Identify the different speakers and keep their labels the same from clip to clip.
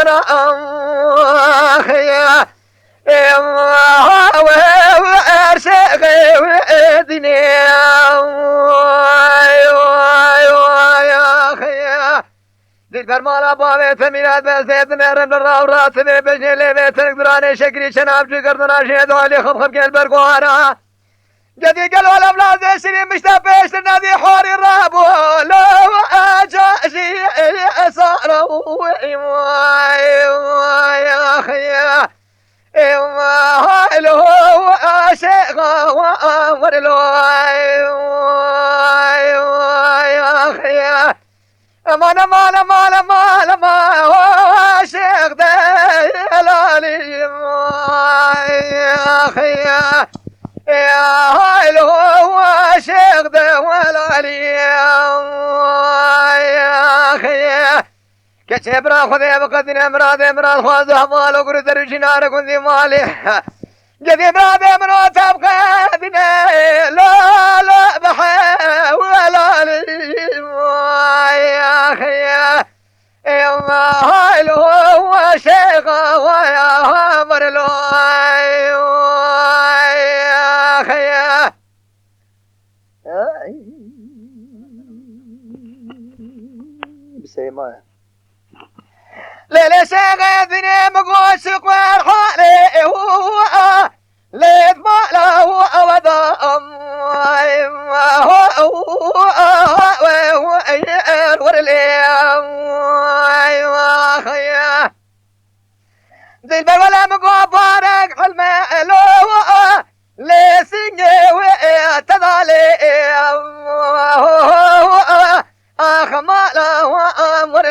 Speaker 1: وانا يا وارشقي ودني يا خيا دل فرمانا باوي ثمينات بسيط نرم الراو راس بجني لي بيتك دراني شكري شناب جقردنا شهد علي خبخب قلب القوانا جدي قالوا الأولاد يشري مشتبش للنادي حوري الرابو لو أجاشي صاروا يا خيا لو أشيخ وأمر لو يا خيا ما هو شيخ دلالي يا خيا يا هاي هو شيخ ده ولا لي يا خيا كشبرا خذي بقدن امراد خذ مال وقرد رجنار كنت مالي جدي براد امراد تبقى دنا لا بحا ولا لي يا خيا يا هاي هو شيخ ويا مرلو بسيما ليلة شغيثني مقوش قوار حالي هو ليت مالا هو أودا هو ورلي خيا ذي البلولا مقوى بارك حلمي لو لسنجي وتضالي خمالا وامر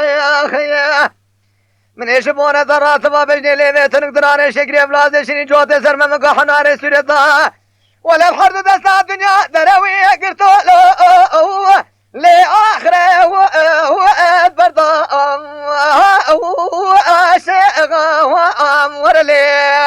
Speaker 1: يا خيا من يشبون ذرات بابجني لي تنقدران شكري افلاز شرين جوات سر من قحنار سوريتا ولا الحرد دستا الدنيا دروي قرتو لآخره وأدبر ضام وأشيغ وأمر لي